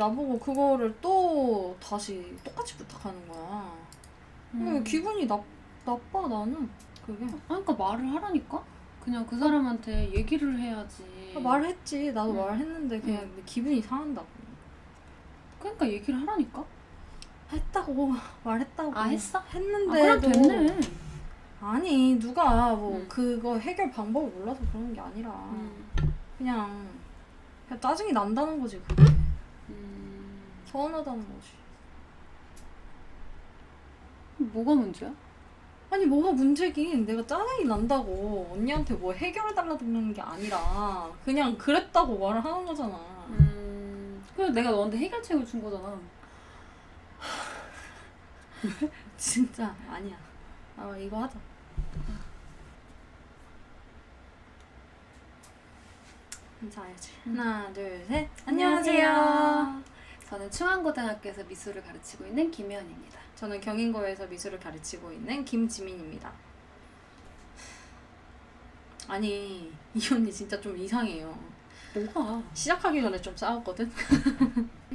나보고 그거를 또 다시 똑같이 부탁하는 거야. 근데 기분이 나빠 나는 그게. 그러니까 말을 하라니까? 그냥 그 사람한테 얘기를 해야지. 말했지. 나도 말했는데 그냥 내 기분이 상한다고. 그러니까 얘기를 하라니까? 했다고 말했다고. 아, 했어? 했는데 그럼 됐네. 아니 누가 뭐 그거 해결 방법을 몰라서 그러는 게 아니라 그냥 짜증이 난다는 거지 그게. 서운하다는 거지. 뭐가 문제야? 아니 뭐가 문제긴. 내가 짜증이 난다고 언니한테 뭐 해결해달라는 게 아니라 그냥 그랬다고 말을 하는 거잖아. 그래서 내가 너한테 해결책을 준 거잖아. 진짜 아니야. 이거 하자. 인사해야지. 하나 둘 셋. 안녕하세요. 저는 충안고등학교에서 미술을 가르치고 있는 김혜연입니다. 저는 경인고에서 미술을 가르치고 있는 김지민입니다. 아니 이 언니 진짜 좀 이상해요. 뭐가? 시작하기 전에 좀 싸웠거든?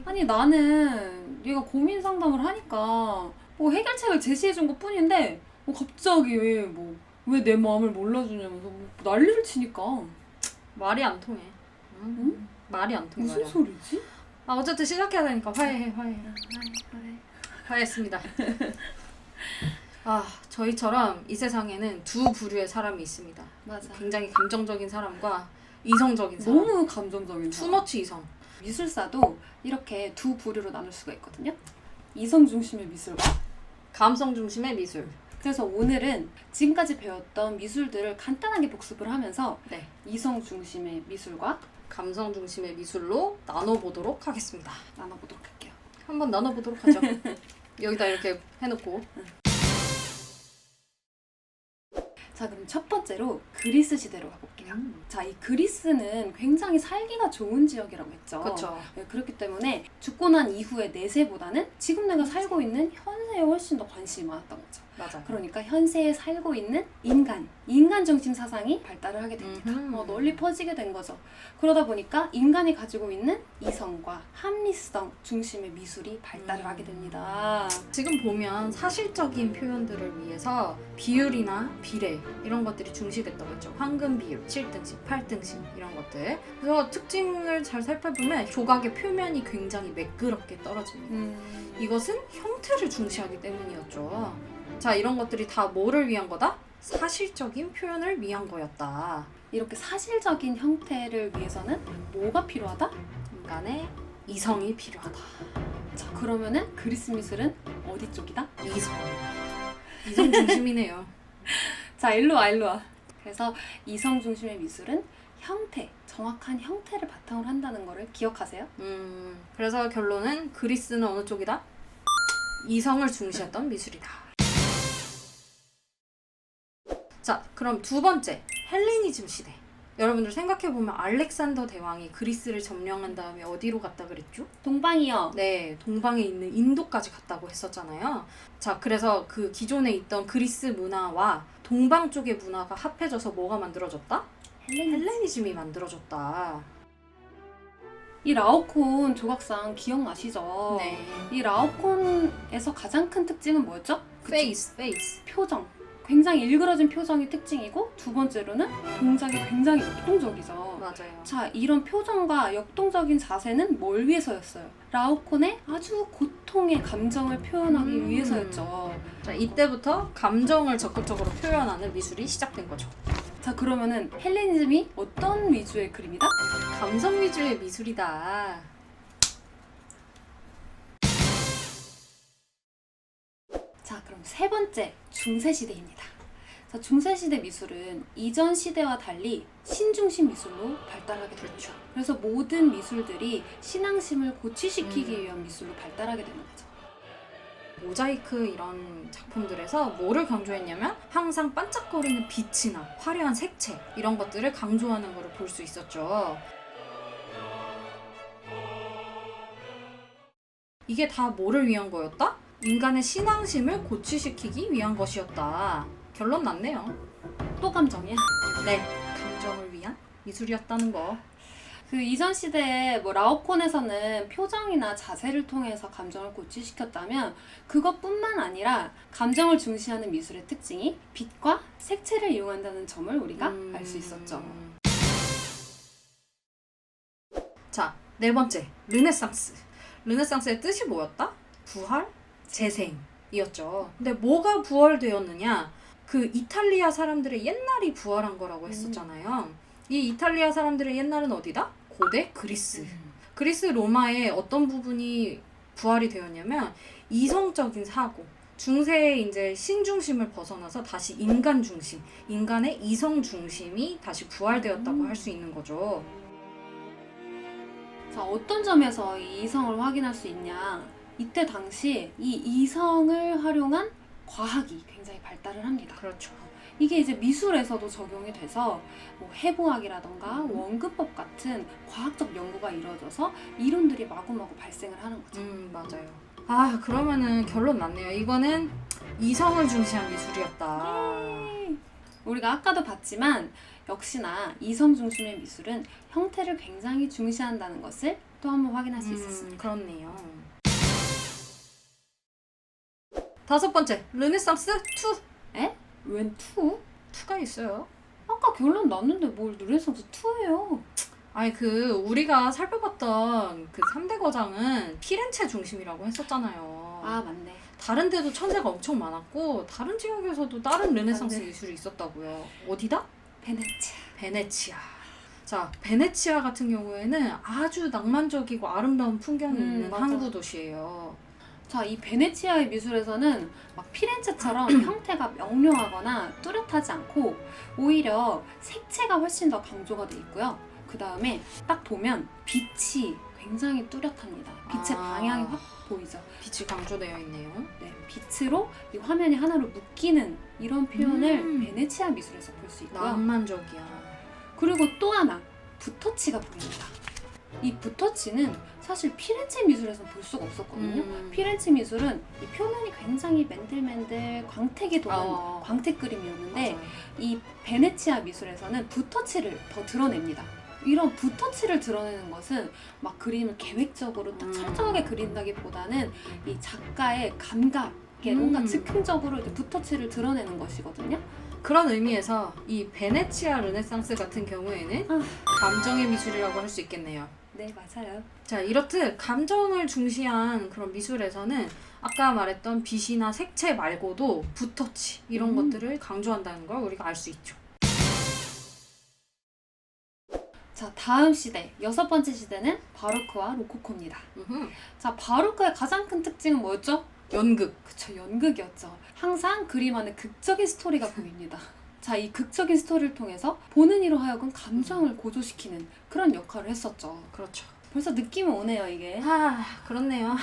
아니 나는 얘가 고민 상담을 하니까 뭐 해결책을 제시해준 것 뿐인데 뭐 갑자기 왜 내 마음을 몰라주냐면서 뭐 난리를 치니까. 말이 안 통해. 응? 말이 안 통해. 무슨 말이야. 소리지? 어쨌든 시작해야 되니까 화해해. 화해했습니다. 저희처럼 이 세상에는 두 부류의 사람이 있습니다. 맞아. 굉장히 감정적인 사람과 이성적인 사람. 너무 감정적인 사람. 투머치 이성. 미술사도 이렇게 두 부류로 나눌 수가 있거든요. 이성 중심의 미술과 감성 중심의 미술. 그래서 오늘은 지금까지 배웠던 미술들을 간단하게 복습을 하면서 네. 이성 중심의 미술과 감성 중심의 미술로 나눠보도록 하겠습니다. 나눠보도록 할게요. 한번 나눠보도록 하죠. 여기다 이렇게 해놓고. 자, 그럼 첫 번째로 그리스 시대로 가볼게요. 자, 이 그리스는 굉장히 살기가 좋은 지역이라고 했죠. 그렇죠. 네, 그렇기 때문에 죽고 난 이후의 내세보다는 지금 내가 살고 있는 현세에 훨씬 더 관심이 많았던 거죠. 맞아. 그러니까 현세에 살고 있는 인간 중심 사상이 발달을 하게 됩니다. 널리 퍼지게 된 거죠. 그러다 보니까 인간이 가지고 있는 이성과 합리성 중심의 미술이 발달을 하게 됩니다. 지금 보면 사실적인 표현들을 위해서 비율이나 비례 이런 것들이 중시됐다고 했죠. 황금 비율, 7등신, 8등신 이런 것들. 그래서 특징을 잘 살펴보면 조각의 표면이 굉장히 매끄럽게 떨어집니다. 이것은 형태를 중시하기 때문이었죠. 자, 이런 것들이 다 뭐를 위한 거다? 사실적인 표현을 위한 거였다. 이렇게 사실적인 형태를 위해서는 뭐가 필요하다? 인간의 이성이 필요하다. 자, 그러면은 그리스 미술은 어디 쪽이다? 이성 중심이네요. 자, 일로 와. 그래서 이성 중심의 미술은 형태, 정확한 형태를 바탕으로 한다는 거를 기억하세요. 그래서 결론은 그리스는 어느 쪽이다? 이성을 중시했던 미술이다. 자, 그럼 두 번째, 헬레니즘 시대. 여러분들 생각해보면 알렉산더 대왕이 그리스를 점령한 다음에 어디로 갔다 그랬죠? 동방이요. 네, 동방에 있는 인도까지 갔다고 했었잖아요. 자, 그래서 그 기존에 있던 그리스 문화와 동방 쪽의 문화가 합해져서 뭐가 만들어졌다? 헬레니즘이 만들어졌다. 이 라오콘 조각상 기억나시죠? 네. 이 라오콘에서 가장 큰 특징은 뭐였죠? 페이스. 표정. 굉장히 일그러진 표정이 특징이고, 두 번째로는 동작이 굉장히 역동적이죠. 맞아요. 자, 이런 표정과 역동적인 자세는 뭘 위해서였어요? 라오콘의 아주 고통의 감정을 표현하기 위해서였죠. 자, 이때부터 감정을 적극적으로 표현하는 미술이 시작된 거죠. 자, 그러면은 헬레니즘이 어떤 위주의 그림이다? 감성 위주의 미술이다. 자, 그럼 세 번째, 중세시대입니다. 자, 중세시대 미술은 이전 시대와 달리 신중심 미술로 발달하게 됐죠. 그래서 모든 미술들이 신앙심을 고취시키기 위한 미술로 발달하게 되는 거죠. 모자이크 이런 작품들에서 뭐를 강조했냐면 항상 반짝거리는 빛이나 화려한 색채 이런 것들을 강조하는 것을 볼 수 있었죠. 이게 다 뭐를 위한 거였다? 인간의 신앙심을 고취시키기 위한 것이었다. 결론 났네요. 또 감정이야? 네, 감정을 위한 미술이었다는 거. 그 이전 시대에 뭐 라오콘에서는 표정이나 자세를 통해서 감정을 고취시켰다면 그것뿐만 아니라 감정을 중시하는 미술의 특징이 빛과 색채를 이용한다는 점을 우리가 알 수 있었죠. 자, 네 번째, 르네상스. 르네상스의 뜻이 뭐였다? 부활, 재생이었죠. 근데 뭐가 부활되었느냐? 그 이탈리아 사람들의 옛날이 부활한 거라고 했었잖아요. 이 이탈리아 사람들의 옛날은 어디다? 고대 그리스. 그리스 로마의 어떤 부분이 부활이 되었냐면 이성적인 사고, 중세의 이제 신중심을 벗어나서 다시 인간 중심, 인간의 이성 중심이 다시 부활되었다고 할 수 있는 거죠. 자, 어떤 점에서 이 이성을 확인할 수 있냐? 이때 당시 이 이성을 활용한 과학이 굉장히 발달을 합니다. 그렇죠. 이게 이제 미술에서도 적용이 돼서 뭐 해부학이라던가 원근법 같은 과학적 연구가 이루어져서 이론들이 마구마구 발생을 하는 거죠. 맞아요. 아, 그러면은 결론 났네요. 이거는 이성을 중시한 미술이었다. 우리가 아까도 봤지만 역시나 이성 중심의 미술은 형태를 굉장히 중시한다는 것을 또 한번 확인할 수 있었습니다. 그렇네요. 다섯 번째, 르네상스 2. 에? 웬 투? 2가 있어요. 아까 결론 났는데 뭘 르네상스 2예요? 아니 우리가 살펴봤던 그 3대 거장은 피렌체 중심이라고 했었잖아요. 아, 맞네. 다른 데도 천재가 엄청 많았고 다른 지역에서도 다른 르네상스 네. 미술이 있었다고요. 어디다? 베네치아. 베네치아. 자, 베네치아 같은 경우에는 아주 낭만적이고 아름다운 풍경이 있는 맞아. 항구 도시예요. 자, 이 베네치아의 미술에서는 막 피렌체처럼 형태가 명료하거나 뚜렷하지 않고 오히려 색채가 훨씬 더 강조가 돼 있고요. 그 다음에 딱 보면 빛이 굉장히 뚜렷합니다. 빛의 방향이 확 보이죠. 빛이 강조되어 있네요. 네, 빛으로 이 화면이 하나로 묶이는 이런 표현을 베네치아 미술에서 볼 수 있고요. 낭만적이야. 그리고 또 하나, 붓터치가 보입니다. 이 붓터치는 사실 피렌체 미술에서는 볼 수가 없었거든요. 피렌체 미술은 이 표면이 굉장히 맨들맨들 광택이 도는 광택 그림이었는데 맞아요. 이 베네치아 미술에서는 붓터치를 더 드러냅니다. 이런 붓터치를 드러내는 것은 막 그림을 계획적으로 딱 철저하게 그린다기보다는 이 작가의 감각에 뭔가 즉흥적으로 이제 붓터치를 드러내는 것이거든요. 그런 의미에서 이 베네치아 르네상스 같은 경우에는 감정의 미술이라고 할 수 있겠네요. 네, 맞아요. 자, 이렇듯 감정을 중시한 그런 미술에서는 아까 말했던 빛이나 색채 말고도 붓터치 이런 것들을 강조한다는 걸 우리가 알 수 있죠. 자, 다음 시대, 여섯 번째 시대는 바로크와 로코코입니다. 자, 바로크의 가장 큰 특징은 뭐였죠? 연극. 그쵸, 연극이었죠. 항상 그림 안에 극적인 스토리가 보입니다. 자, 이 극적인 스토리를 통해서 보는 이로 하여금 감정을 고조시키는 그런 역할을 했었죠. 그렇죠. 벌써 느낌이 오네요, 이게. 아, 그렇네요.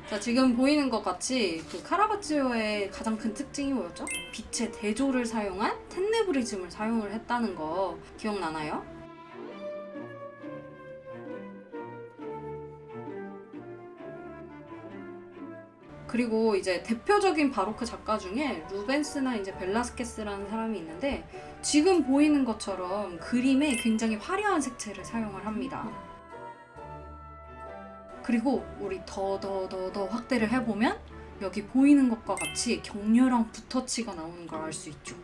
자, 지금 보이는 것 같이 그 카라바치오의 가장 큰 특징이 뭐였죠? 빛의 대조를 사용한 텐네브리즘을 사용을 했다는 거 기억나나요? 그리고 이제 대표적인 바로크 작가 중에 루벤스나 이제 벨라스케스라는 사람이 있는데 지금 보이는 것처럼 그림에 굉장히 화려한 색채를 사용을 합니다. 그리고 우리 더 확대를 해보면 여기 보이는 것과 같이 격렬한 붓터치가 나오는 걸 알 수 있죠.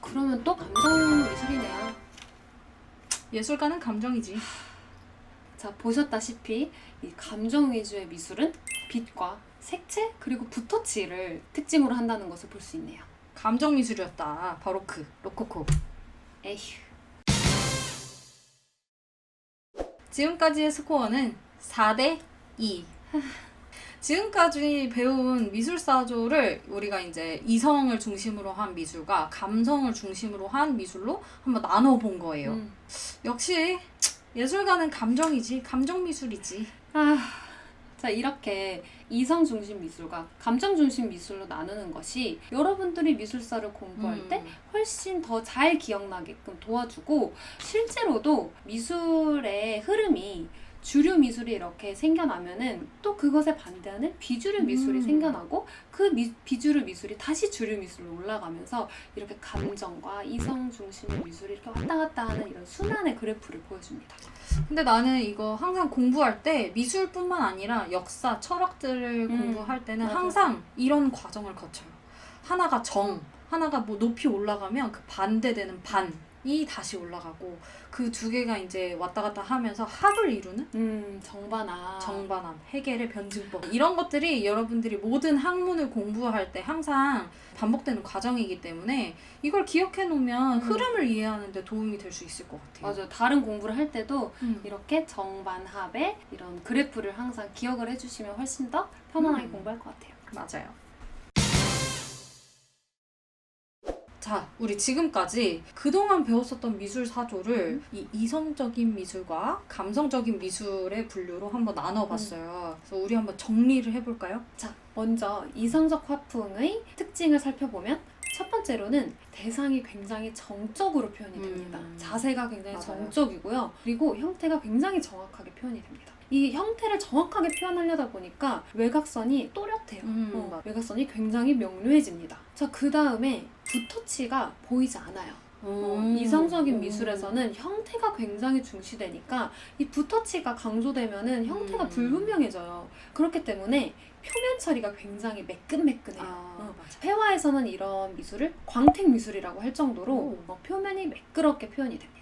그러면 또 감정 미술이네요. 예술가는 감정이지. 자, 보셨다시피 이 감정 위주의 미술은 빛과 색채 그리고 붓터치를 특징으로 한다는 것을 볼 수 있네요. 감정 미술이었다. 바로크, 로코코. 에휴. 지금까지의 스코어는 4대 2. 지금까지 배운 미술사조를 우리가 이제 이성을 중심으로 한 미술과 감성을 중심으로 한 미술로 한번 나눠본 거예요. 역시 예술가는 감정이지, 감정 미술이지. 자, 이렇게 이성 중심 미술과 감정 중심 미술로 나누는 것이 여러분들이 미술사를 공부할 때 훨씬 더 잘 기억나게끔 도와주고, 실제로도 미술의 흐름이 주류 미술이 이렇게 생겨나면은 또 그것에 반대하는 비주류 미술이 생겨나고, 그 비주류 미술이 다시 주류 미술로 올라가면서 이렇게 감정과 이성 중심의 미술이 이렇게 왔다 갔다 하는 이런 순환의 그래프를 보여줍니다. 근데 나는 이거 항상 공부할 때 미술뿐만 아니라 역사, 철학들을 공부할 때는 맞아. 항상 이런 과정을 거쳐요. 하나가 하나가 뭐 높이 올라가면 그 반대되는 반이 다시 올라가고, 그 두 개가 이제 왔다 갔다 하면서 합을 이루는 정반합, 해겔의 변증법, 이런 것들이 여러분들이 모든 학문을 공부할 때 항상 반복되는 과정이기 때문에 이걸 기억해 놓으면 흐름을 이해하는 데 도움이 될 수 있을 것 같아요. 맞아요. 다른 공부를 할 때도 이렇게 정반합의 이런 그래프를 항상 기억을 해주시면 훨씬 더 편안하게 공부할 것 같아요. 맞아요. 자, 우리 지금까지 그동안 배웠었던 미술 사조를 이 이성적인 미술과 감성적인 미술의 분류로 한번 나눠봤어요. 그래서 우리 한번 정리를 해볼까요? 자, 먼저 이성적 화풍의 특징을 살펴보면, 첫 번째로는 대상이 굉장히 정적으로 표현이 됩니다. 자세가 굉장히 맞아요. 정적이고요. 그리고 형태가 굉장히 정확하게 표현이 됩니다. 이 형태를 정확하게 표현하려다 보니까 외곽선이 또렷해요. 맞아. 외곽선이 굉장히 명료해집니다. 자, 그 다음에 붓터치가 보이지 않아요. 이성적인 미술에서는 형태가 굉장히 중시되니까 이 붓터치가 강조되면은 형태가 불분명해져요. 그렇기 때문에 표면 처리가 굉장히 매끈매끈해요. 맞아. 회화에서는 이런 미술을 광택 미술이라고 할 정도로 표면이 매끄럽게 표현이 됩니다.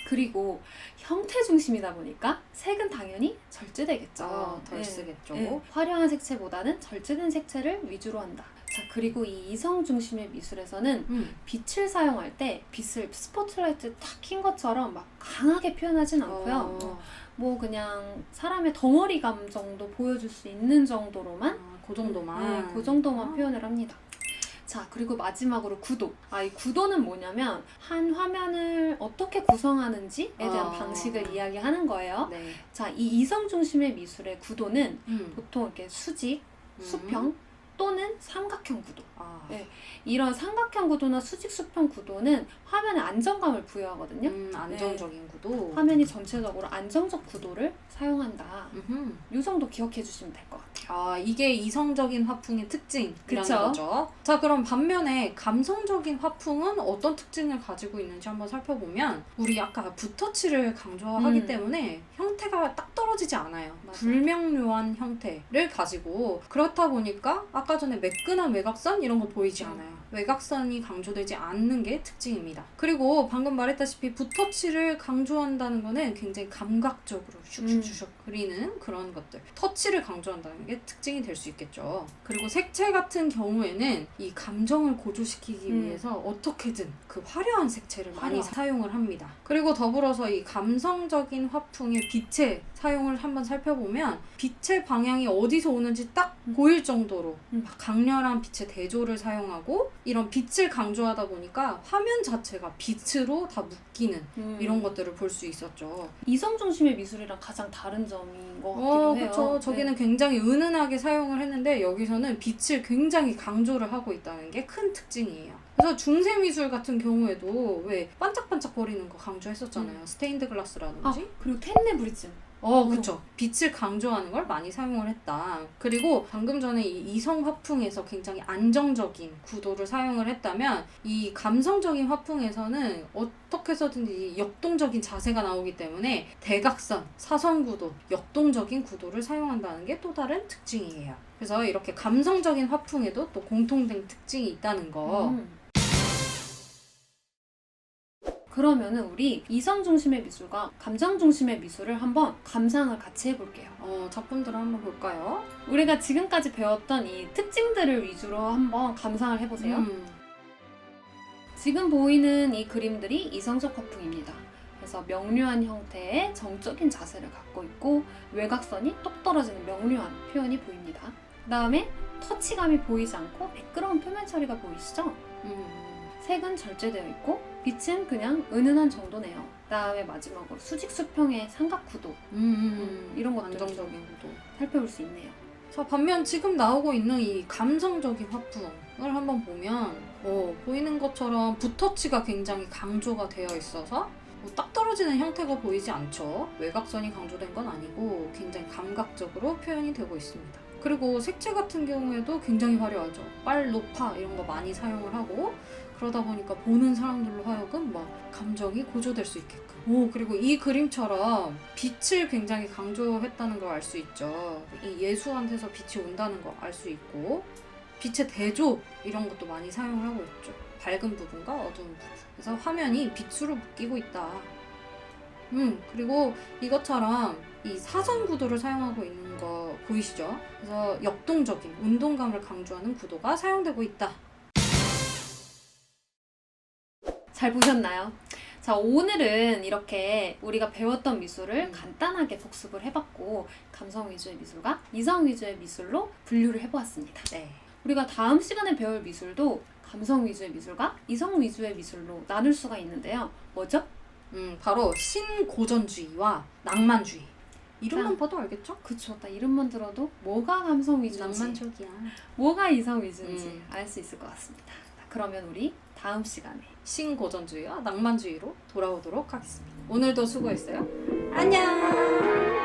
그리고 형태 중심이다 보니까 색은 당연히 절제되겠죠. 덜 쓰겠죠. 네. 화려한 색채보다는 절제된 색채를 위주로 한다. 자, 그리고 이 이성 중심의 미술에서는 빛을 사용할 때 빛을 스포트라이트 탁 킨 것처럼 막 강하게 표현하진 않고요. 뭐 그냥 사람의 덩어리감 정도 보여줄 수 있는 정도로만, 그 정도만. 그 정도만 표현을 합니다. 자, 그리고 마지막으로 구도. 이 구도는 뭐냐면 한 화면을 어떻게 구성하는지에 대한 방식을 이야기하는 거예요. 네. 자, 이 이성 중심의 미술의 구도는 보통 이렇게 수직, 수평 또는 삼각형 구도. 네. 이런 삼각형 구도나 수직, 수평 구도는 화면에 안정감을 부여하거든요. 안정적인 구도. 화면이 전체적으로 안정적 구도를 사용한다. 이 정도 기억해 주시면 될 것 같아요. 이게 이성적인 화풍의 특징이라는 그쵸? 거죠. 자, 그럼 반면에 감성적인 화풍은 어떤 특징을 가지고 있는지 한번 살펴보면, 우리 아까 붓터치를 강조하기 때문에 형태가 딱 떨어지지 않아요. 맞아. 불명료한 형태를 가지고, 그렇다 보니까 아까 전에 매끈한 외곽선 이런 거 보이지 않아요. 외곽선이 강조되지 않는 게 특징입니다. 그리고 방금 말했다시피 붓터치를 강조한다는 거는 굉장히 감각적으로 슉슉슉 그리는 그런 것들, 터치를 강조한다는 게 특징이 될 수 있겠죠. 그리고 색채 같은 경우에는 이 감정을 고조시키기 위해서 어떻게든 그 화려한 색채를 많이 사용을 합니다. 그리고 더불어서 이 감성적인 화풍의 빛의 사용을 한번 살펴보면, 빛의 방향이 어디서 오는지 딱 보일 정도로 막 강렬한 빛의 대조를 사용하고, 이런 빛을 강조하다 보니까 화면 자체가 빛으로 다 묶이는 이런 것들을 볼 수 있었죠. 이성 중심의 미술이랑 가장 다른 점인 것 같기도 해요. 그렇죠. 저기는 굉장히 은은하게 사용을 했는데 여기서는 빛을 굉장히 강조를 하고 있다는 게 큰 특징이에요. 그래서 중세 미술 같은 경우에도 왜 반짝반짝거리는 거 강조했었잖아요. 스테인드 글라스라든지. 그리고 텐네 브리즘. 그쵸. 빛을 강조하는 걸 많이 사용을 했다. 그리고 방금 전에 이 이성 화풍에서 굉장히 안정적인 구도를 사용을 했다면, 이 감성적인 화풍에서는 어떻게 해서든지 역동적인 자세가 나오기 때문에 대각선, 사선 구도, 역동적인 구도를 사용한다는 게 또 다른 특징이에요. 그래서 이렇게 감성적인 화풍에도 또 공통된 특징이 있다는 거. 그러면은 우리 이성 중심의 미술과 감정 중심의 미술을 한번 감상을 같이 해볼게요. 작품들을 한번 볼까요? 우리가 지금까지 배웠던 이 특징들을 위주로 한번 감상을 해보세요. 지금 보이는 이 그림들이 이성적 화풍입니다. 그래서 명료한 형태의 정적인 자세를 갖고 있고, 외곽선이 똑 떨어지는 명료한 표현이 보입니다. 그 다음에 터치감이 보이지 않고 매끄러운 표면 처리가 보이시죠? 색은 절제되어 있고 빛은 그냥 은은한 정도네요. 그다음에 마지막으로 수직 수평의 삼각구도 이런 것들 안정적인 구도. 살펴볼 수 있네요. 자, 반면 지금 나오고 있는 이 감성적인 화풍을 한번 보면 보이는 것처럼 붓터치가 굉장히 강조가 되어 있어서 딱 떨어지는 형태가 보이지 않죠. 외곽선이 강조된 건 아니고 굉장히 감각적으로 표현이 되고 있습니다. 그리고 색채 같은 경우에도 굉장히 화려하죠. 빨, 노파 이런 거 많이 사용을 하고 그러다 보니까 보는 사람들로 하여금 막 감정이 고조될 수 있게끔. 그리고 이 그림처럼 빛을 굉장히 강조했다는 걸 알 수 있죠. 이 예수한테서 빛이 온다는 걸 알 수 있고 빛의 대조 이런 것도 많이 사용을 하고 있죠. 밝은 부분과 어두운 부분. 그래서 화면이 빛으로 바뀌고 있다. 그리고 이것처럼 이 사선 구도를 사용하고 있는 거 보이시죠? 그래서 역동적인 운동감을 강조하는 구도가 사용되고 있다. 잘 보셨나요? 자, 오늘은 이렇게 우리가 배웠던 미술을 간단하게 복습을 해봤고 감성 위주의 미술과 이성 위주의 미술로 분류를 해보았습니다. 네. 우리가 다음 시간에 배울 미술도 감성 위주의 미술과 이성 위주의 미술로 나눌 수가 있는데요. 뭐죠? 바로 신고전주의와 낭만주의. 이름만 봐도 알겠죠? 그쵸. 딱 이름만 들어도 뭐가 감성 위주인지 낭만적이야. 뭐가 이성 위주인지 알 수 있을 것 같습니다. 자, 그러면 우리 다음 시간에 신고전주의와 낭만주의로 돌아오도록 하겠습니다. 오늘도 수고했어요. 안녕!